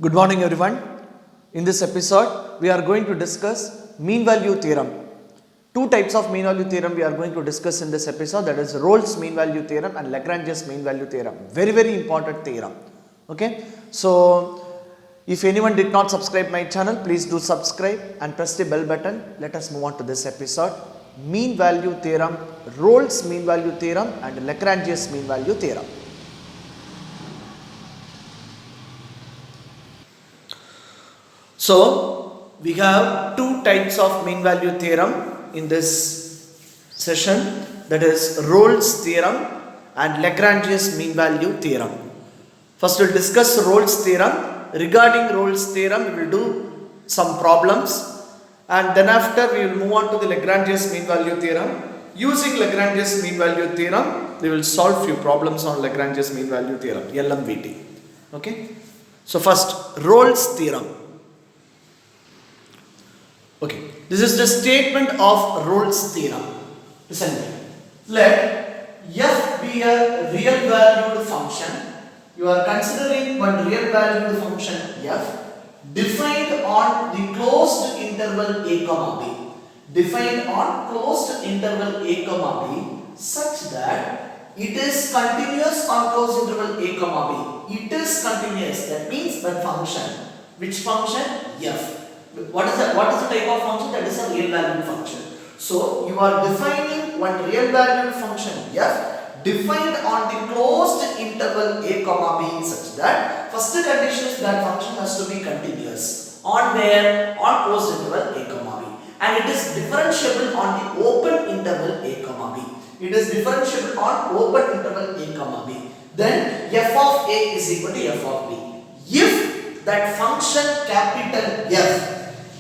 Good morning everyone. In this episode, we are going to discuss mean value theorem. Two types of mean value theorem we are going to discuss in this episode, that is Rolle's mean value theorem and Lagrange's mean value theorem. Very important theorem. Okay. So, if anyone did not subscribe my channel, please do subscribe and press the bell button. Let us move on to this episode. Mean value theorem, Rolle's mean value theorem and Lagrange's mean value theorem. So, we have two types of mean value theorem in this session, that is Rolle's theorem and Lagrange's mean value theorem. First, we will discuss Rolle's theorem. Regarding Rolle's theorem, we will do some problems, and then after we will move on to the Lagrange's mean value theorem. Using Lagrange's mean value theorem, we will solve few problems on Lagrange's mean value theorem, LMVT. Okay. So, first Rolle's theorem. Okay, this is the statement of Rolle's theorem. Listen to me. Let f be a real valued function. You are considering one real valued function f defined on the closed interval a comma b. Defined on closed interval a comma b such that it is continuous on closed interval a comma b. It is continuous. That means that function. Which function? F. What is the type of function? That is a real valued function. So you are defining one real valued function f defined on the closed interval a comma b such that first condition is that function has to be continuous on where? On closed interval a comma b, and it is differentiable on the open interval a comma b. It is differentiable on open interval a comma b. Then f of a is equal to f of b. If that function capital F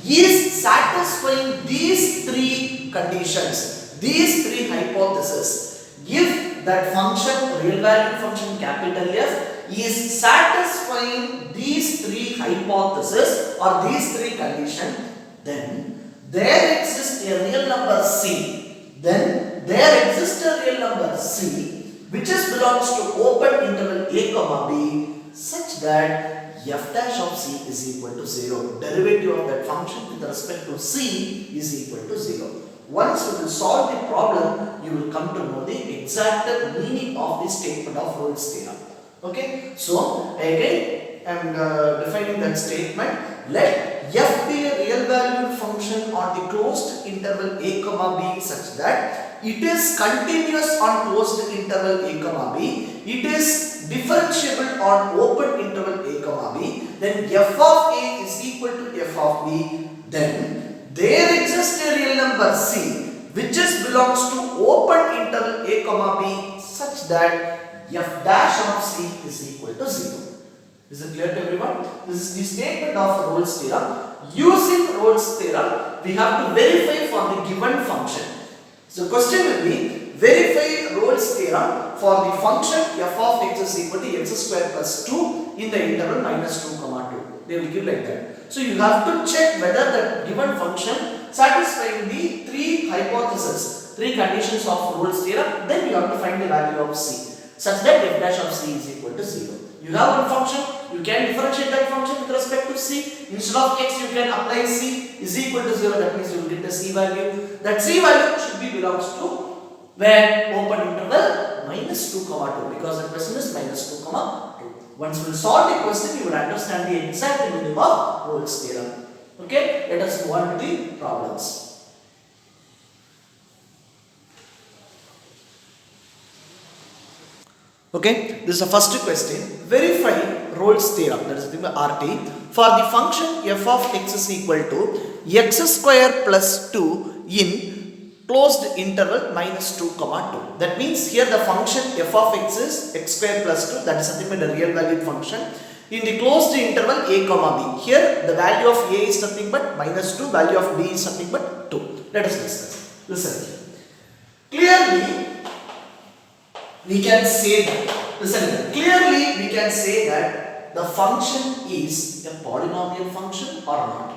is satisfying these three conditions, these three hypotheses, if that function, real valued function capital F is satisfying these three hypotheses or these three conditions, then there exists a real number C. Then there exists a real number C which is belongs to open interval a comma b such that f dash of c is equal to 0. Derivative of that function with respect to c is equal to 0. Once you will solve the problem, you will come to know the exact meaning of the statement of Rolle's theorem. Okay. So, again I am defining that statement. Let f be a real valued function on the closed interval a comma b such that it is continuous on closed interval a comma b. It is differentiable on open interval a comma b. Then f of a is equal to f of b. Then there exists a real number c which is belongs to open interval a comma b such that f dash of c is equal to 0. Is it clear to everyone? This is the statement of Rolle's theorem. Using Rolle's theorem, we have to verify for the given function. So, question will be verify Rolle's theorem for the function f of x is equal to x square plus 2 in the interval minus 2 comma 2. They will give like that. So, you have to check whether the given function satisfying the three hypotheses, three conditions of Rolle's theorem. Then you have to find the value of c such that f dash of c is equal to 0. You have one function, you can differentiate that function with respect to c. Instead of x, you can apply c is equal to 0. That means you will get the c value. That c value should be belongs to where? Open interval minus 2 comma 2, because the question is minus 2 comma 2. Once we solve the question, you will understand the exact meaning of Rolle's theorem. Okay, let us move on to the problems. Okay, this is the first question. Verify Rolle's theorem, that is the RT, for the function f of x is equal to x square plus 2 in closed interval minus 2 comma 2. That means here the function f of x is x square plus 2, that is something but a real valued function in the closed interval a comma b. Here the value of a is nothing but minus 2, value of b is something but 2. Let us discuss. Listen. Clearly we can say that, listen, clearly we can say that the function is a polynomial function or not.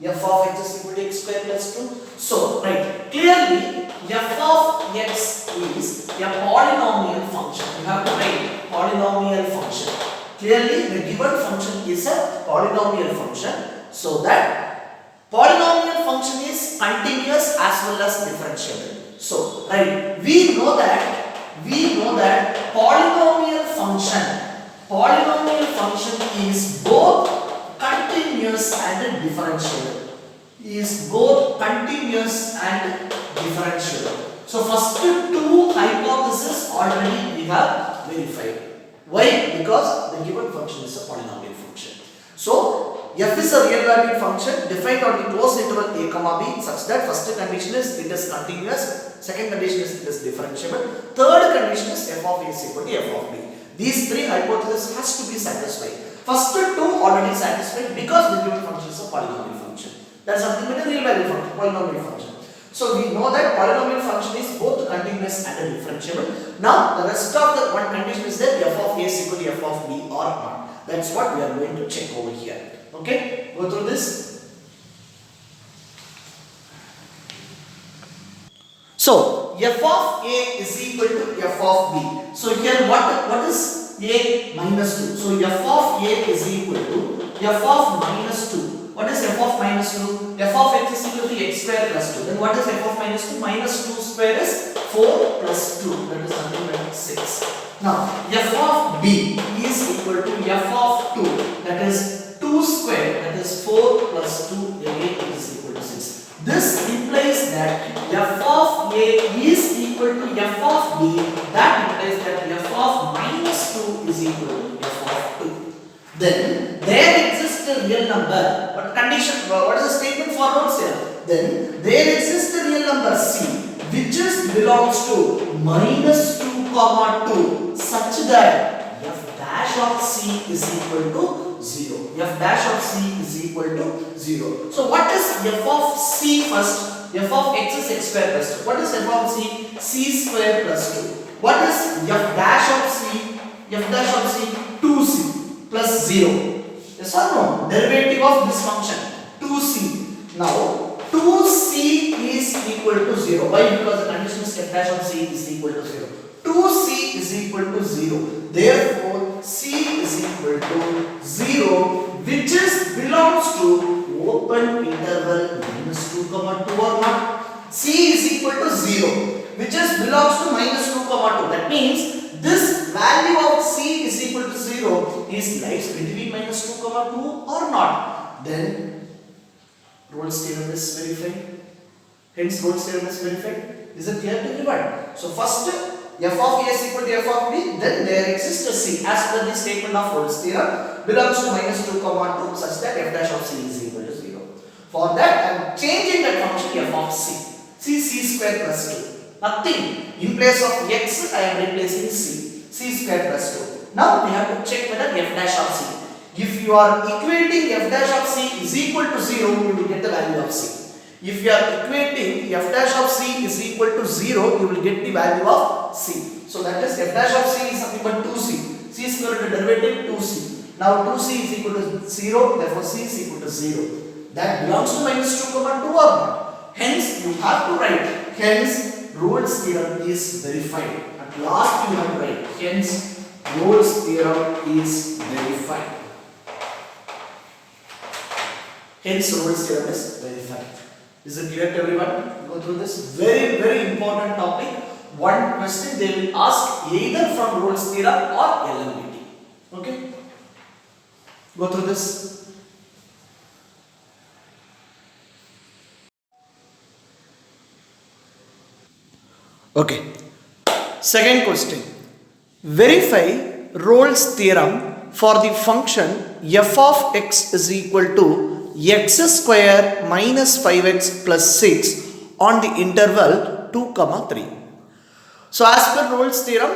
F of x is equal to x square plus 2. So, right, clearly f of x is a polynomial function. You have to write polynomial function. clearly the given function is a polynomial function, so that polynomial function is continuous as well as differentiable. So, right, we know that polynomial function is both continuous and differentiable. So first two hypotheses already we have verified. Why? Because the given function is a polynomial function. So f is a real valued function defined on the closed interval a comma b such that first condition is it is continuous, second condition is it is differentiable, third condition is f of a is equal to f of b. These three hypotheses has to be satisfied. First two already satisfied because the given function is a polynomial function. That is nothing but a real value function, polynomial function. So we know that polynomial function is both continuous and differentiable. Now the rest of the one condition is that f of a is equal to f of b or not. That's what we are going to check over here. Okay, go through this. So f of a is equal to f of b. So here what is a minus 2? So f of a is equal to f of minus 2. What is f of minus 2? F of x is equal to x square plus 2. Then what is f of minus 2? Minus 2 square is 4 plus 2. That is nothing but 6. Now f of b is equal to f of 2. That is 2 square. That is 4 plus 2. Again it is equal to 6. This implies that f of a is equal to f of b. That implies that f of minus 2 is equal to f of 2. Then there exists a real number. What condition? What is the statement for roles here? Then there exists a real number c which is belongs to minus 2 comma 2 such that f dash of c is equal to 0. F dash of c is equal to 0. So what is f of c first? F of x is x square plus 2. What is f of c? C square plus 2. What is f dash of c? F dash of c 2c plus 0. Yes or no? Derivative of this function 2c. Now 2c is equal to 0. Why? Because the condition is f dash of c is equal to 0. 2c is equal to 0. Therefore c is equal to 0, which is belongs to open interval minus 2 comma 2 or not. C is equal to 0, which is belongs to minus 2 comma 2. That means this value of c is equal to 0 is lies between minus 2 comma 2 or not. Then Rolle's theorem is verified. Hence Rolle's theorem is verified. Is it clear to everyone? So first f of a is equal to f of b. Then there exists a c as per the statement of Rolle's theorem belongs to minus 2 comma 2 such that f dash of c is equal to 0. For that I am changing that function f of c. C square plus 2. Nothing. In place of x, I am replacing c square plus 2. Now we have to check whether f dash of c. If you are equating f dash of c is equal to 0, you will get the value of c. If you are equating f dash of c is equal to 0, you will get the value of c. So that is f dash of c is nothing but 2c. C square to derivative 2c. Now 2c is equal to 0, therefore c is equal to 0. That belongs to minus 2 comma 2 or not. Hence you have to write. Hence Rolle's theorem is verified. At last you have to write. Hence Rolle's theorem is verified. Hence Rolle's theorem is verified. Is it clear to everyone? Go through this very important topic. One question they will ask either from Rolle's theorem or LMVT. Okay? Go through this. Okay. Second question. Verify Rolle's theorem for the function f of x is equal to x square minus 5x plus 6 on the interval 2 comma 3. So as per Rolle's theorem,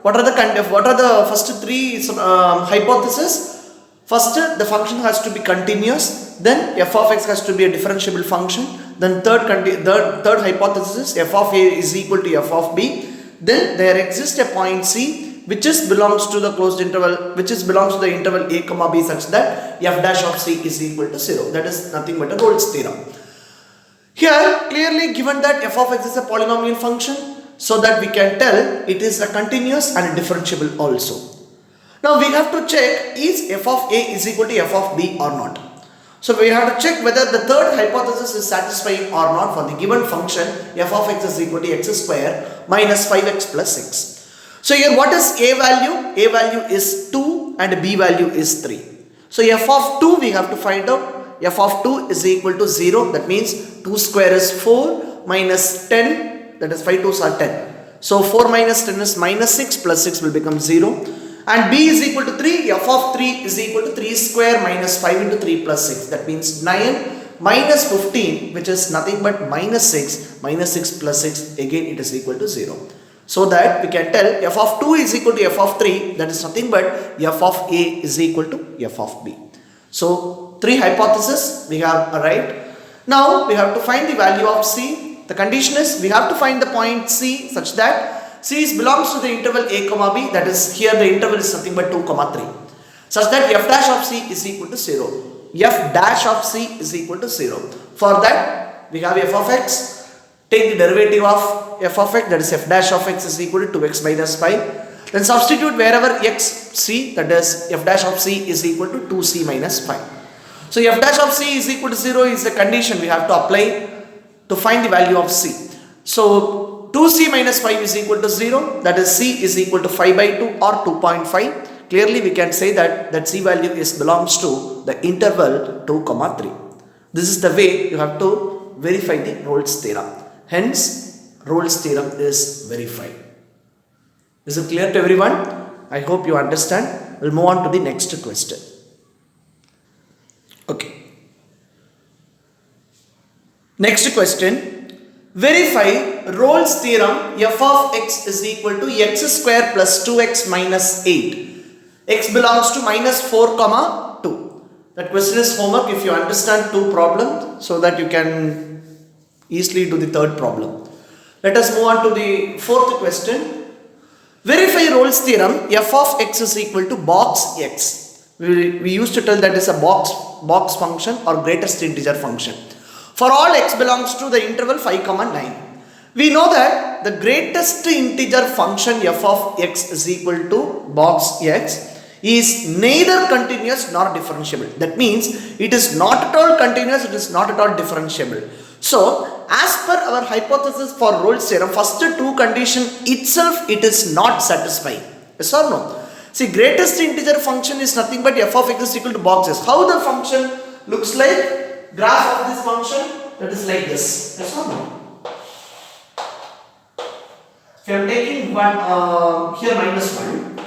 what are the first three hypotheses? First, the function has to be continuous. Then f of x has to be a differentiable function. Then third hypothesis, f of a is equal to f of b. Then there exists a point c which belongs to the closed interval, belongs to the interval a comma b such that f dash of c is equal to 0. That is nothing but a Rolle's theorem. Here clearly given that f of x is a polynomial function, so that we can tell it is a continuous and a differentiable also. Now we have to check is f of a is equal to f of b or not. So we have to check whether the third hypothesis is satisfying or not for the given function f of x is equal to x square minus 5x plus 6. So here what is a value? A value is 2 and b value is 3. So f of 2 we have to find out. F of 2 is equal to 0. That means 2 square is 4 minus 10, that is 5 2s are 10. So 4 minus 10 is minus 6 plus 6 will become 0. And b is equal to 3, f of 3 is equal to 3 square minus 5 into 3 plus 6. That means 9 minus 15, which is nothing but minus 6. Minus 6 plus 6, again it is equal to 0. So that we can tell f of 2 is equal to f of 3, that is nothing but f of a is equal to f of b. So 3 hypotheses we have arrived. Now we have to find the value of c. The condition is we have to find the point c such that c belongs to the interval a comma b, that is here the interval is nothing but 2 comma 3, such that f dash of c is equal to 0. F dash of c is equal to 0. For that we have f of x, take the derivative of f of x, that is f dash of x is equal to 2x minus 5. Then substitute wherever x c, that is f dash of c is equal to 2c minus 5. So f dash of c is equal to 0 is the condition we have to apply to find the value of c. So 2c minus 5 is equal to 0, that is c is equal to 5 by 2 or 2.5. Clearly we can say that c value belongs to the interval 2 comma 3. This is the way you have to verify the Rolle's theorem. Hence Rolle's theorem is verified. Is it clear to everyone? I hope you understand. We'll move on to the next question. Okay. Next question. Verify Rolle's theorem f of x is equal to x square plus 2x minus 8. X belongs to minus 4 comma 2. That question is homework if you understand 2 problems so that you can easily do the third problem. Let us move on to the fourth question. Verify Rolle's theorem f of x is equal to box x. We used to tell that is a box function or greatest integer function. For all x belongs to the interval 5 comma 9. We know that the greatest integer function f of x is equal to box x is neither continuous nor differentiable. That means it is not at all continuous, it is not at all differentiable. So as per our hypothesis for Rolle's theorem, first 2 condition itself it is not satisfying. Yes or no? See, greatest integer function is nothing but f of x is equal to box x. How the function looks like? Graph of this function, that is like this. Yes or no? If I am taking one here minus 1,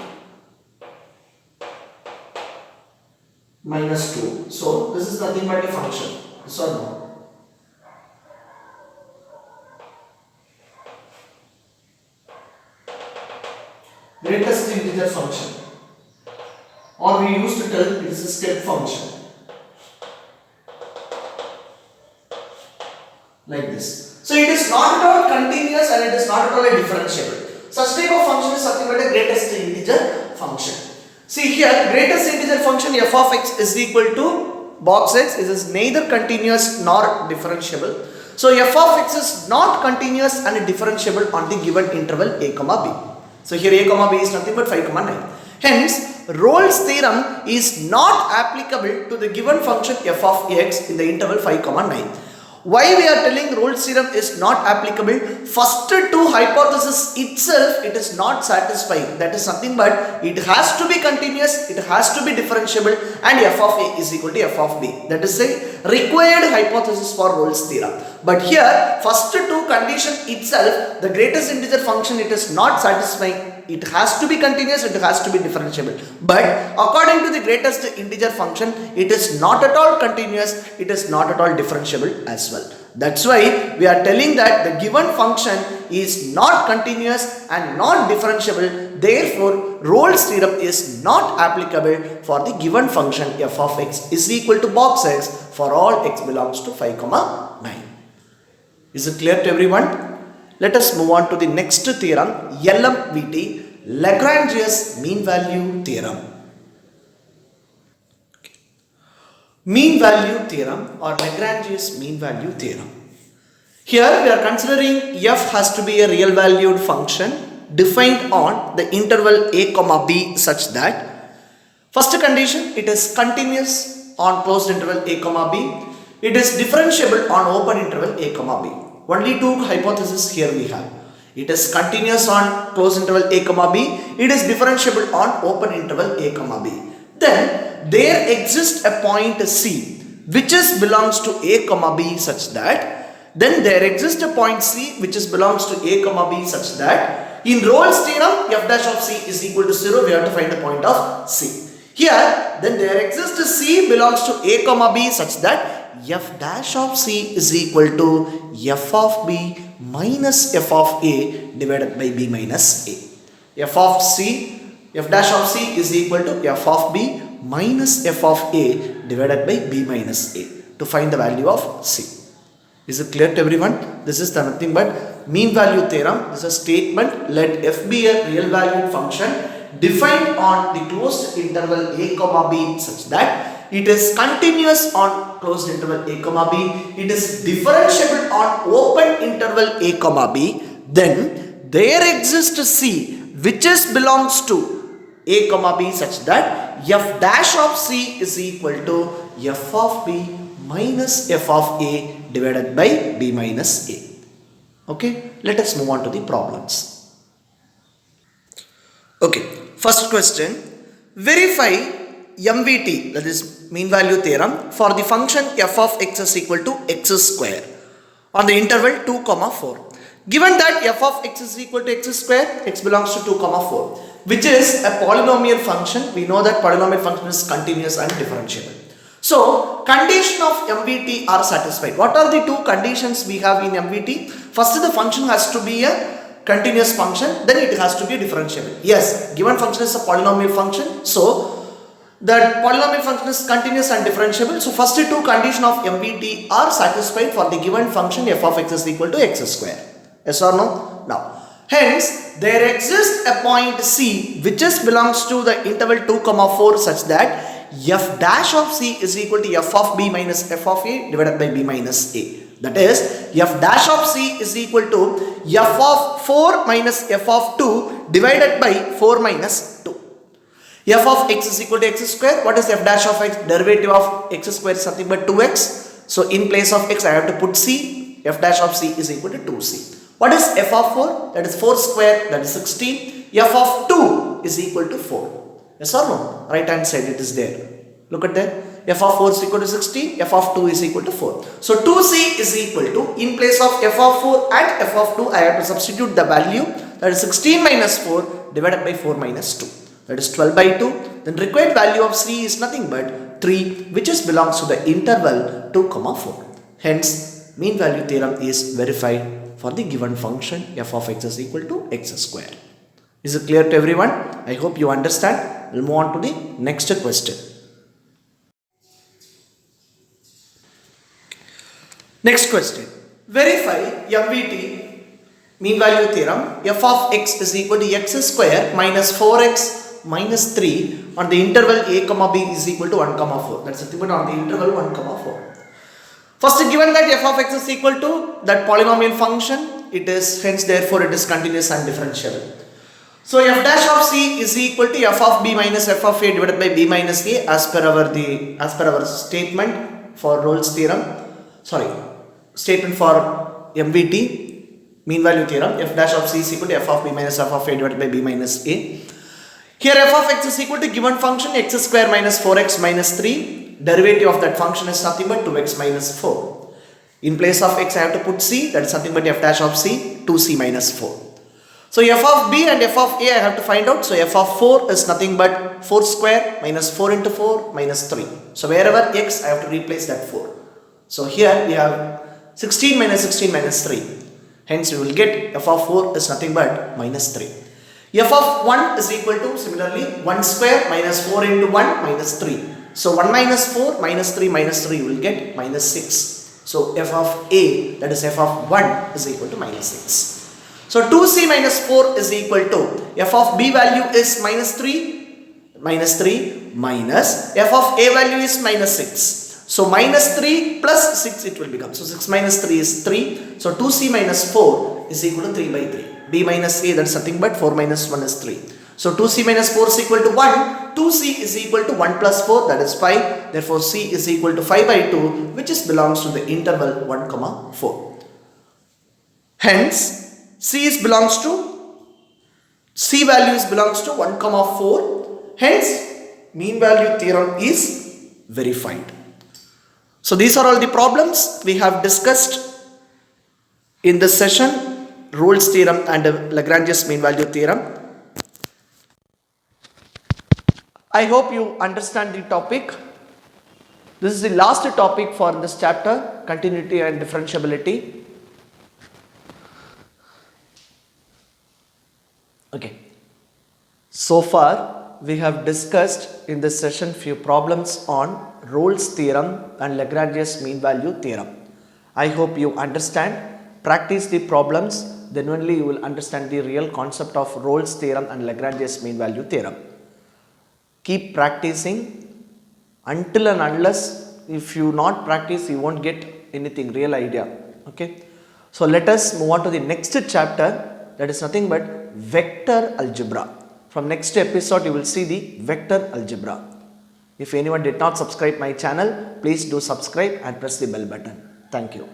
minus 2. So this is nothing but a function. Yes or no? Greatest integer function, or we used to tell it is a step function. Like this. So it is not at all continuous and it is not at all a differentiable. Such type of function is something but a greatest integer function. See here, greatest integer function f of x is equal to box x. It is neither continuous nor differentiable. So f of x is not continuous and differentiable on the given interval a comma b. So here a comma b is nothing but 5 comma 9. Hence, Rolle's theorem is not applicable to the given function f of x in the interval 5 comma 9. Why we are telling Rolle's theorem is not applicable? First 2 hypothesis itself it is not satisfying. That is something but it has to be continuous, it has to be differentiable, and f of a is equal to f of b. That is a required hypothesis for Rolle's theorem. But here first 2 condition itself, the greatest integer function it is not satisfying. It has to be continuous, it has to be differentiable. But according to the greatest integer function, it is not at all continuous, it is not at all differentiable as well. That's why we are telling that the given function is not continuous and not differentiable. Therefore, Rolle's theorem is not applicable for the given function f of x is equal to box x for all x belongs to 5 comma 9. Is it clear to everyone? Let us move on to the next theorem, LMVT, Lagrange's mean value theorem. Mean value theorem or Lagrange's mean value theorem. Here we are considering f has to be a real valued function defined on the interval a comma b such that First condition, it is continuous on closed interval a comma b. It is differentiable on open interval a comma b. Only two hypotheses here we have. It is continuous on closed interval a comma b. It is differentiable on open interval a comma b. Then there exists a point C which is belongs to a comma b such that belongs to a comma b such that in Rolle's theorem f dash of c is equal to 0. We have to find the point of c. Here then there exists a c belongs to a comma b such that f dash of c is equal to f of b minus f of a divided by b minus a. F dash of c is equal to f of b minus f of a divided by b minus a to find the value of c. Is it clear to everyone? This is nothing but mean value theorem. This is a statement, let f be a real valued function defined on the closed interval a comma b such that it is continuous on closed interval a comma b, it is differentiable on open interval a comma b, then there exists c which is belongs to a comma b such that f dash of c is equal to f of b minus f of a divided by b minus a. Okay, let us move on to the problems. Okay, first question, verify MVT, that is mean value theorem, for the function f of x is equal to x square on the interval 2 comma 4. Given that f of x is equal to x square, x belongs to 2 comma 4, which is a polynomial function. We know that polynomial function is continuous and differentiable. So, condition of MVT are satisfied. What are the two conditions we have in MVT? First, the function has to be a continuous function, then it has to be differentiable. Yes, given function is a polynomial function, so that polynomial function is continuous and differentiable. So, first two conditions of MVT are satisfied for the given function f of x is equal to x square. Yes or no? Now, hence, there exists a point C which is belongs to the interval 2 comma 4 such that f dash of c is equal to f of b minus f of a divided by b minus a. That is, f dash of c is equal to f of 4 minus f of 2 divided by 4 minus 2. F of x is equal to x square. What is f dash of x? Derivative of x square is nothing but 2x. So, in place of x I have to put c. F dash of c is equal to 2c. What is f of 4? That is 4 square, that is 16. F of 2 is equal to 4. Yes or no? Right hand side it is there. Look at that. F of 4 is equal to 16. F of 2 is equal to 4. So 2c is equal to, in place of f of 4 and f of 2, I have to substitute the value. That is 16 minus 4 divided by 4 minus 2. That is 12 by 2. Then required value of c is nothing but 3, which is belongs to the interval 2 comma 4. Hence, mean value theorem is verified for the given function f of x is equal to x square. Is it clear to everyone? I hope you understand. We'll move on to the next question. Next question. Verify MVT, mean value theorem, f of x is equal to x square minus 4x minus 3 on the interval a comma b is equal to 1 comma 4. That's nothing but on the interval 1 comma 4. First, given that f of x is equal to that polynomial function, it is hence therefore it is continuous and differentiable. So f dash of c is equal to f of b minus f of a divided by b minus a as per our statement for Rolle's theorem. Statement for MVT, mean value theorem. F dash of c is equal to f of b minus f of a divided by b minus a. Here f of x is equal to given function x square minus 4x minus 3. Derivative of that function is nothing but 2x minus 4. In place of x I have to put c, that is nothing but f dash of c, 2c minus 4. So f of b and f of a I have to find out. So f of 4 is nothing but 4 square minus 4 into 4 minus 3. So wherever x I have to replace that 4. So here we have 16 minus 16 minus 3. Hence we will get f of 4 is nothing but minus 3. F of 1 is equal to similarly 1 square minus 4 into 1 minus 3. So 1 minus 4 minus 3 minus 3 will get minus 6. So f of a, that is f of 1 is equal to minus 6. So 2c minus 4 is equal to f of b value is minus 3 minus f of a value is minus 6. So minus 3 plus 6 it will become. So 6 minus 3 is 3. So 2c minus 4 is equal to 3 by 3. b minus a, that is nothing but 4 minus 1 is 3. So 2c minus 4 is equal to 1. 2c is equal to 1 plus 4, that is 5. Therefore, c is equal to 5 by 2, which is belongs to the interval 1 comma 4. Hence, c value is belongs to 1 comma 4. Hence, mean value theorem is verified. So these are all the problems we have discussed in this session, Rolle's theorem and Lagrange's mean value theorem. I hope you understand the topic. This is the last topic for this chapter, continuity and differentiability. Okay. So far, we have discussed in this session few problems on Rolle's theorem and Lagrange's mean value theorem. I hope you understand. Practice the problems, then only you will understand the real concept of Rolle's theorem and Lagrange's mean value theorem. Keep practicing until and unless if you not practice, you won't get anything real idea. Okay. So let us move on to the next chapter, that is nothing but vector algebra. From next episode, you will see the vector algebra. If anyone did not subscribe my channel, please do subscribe and press the bell button. Thank you.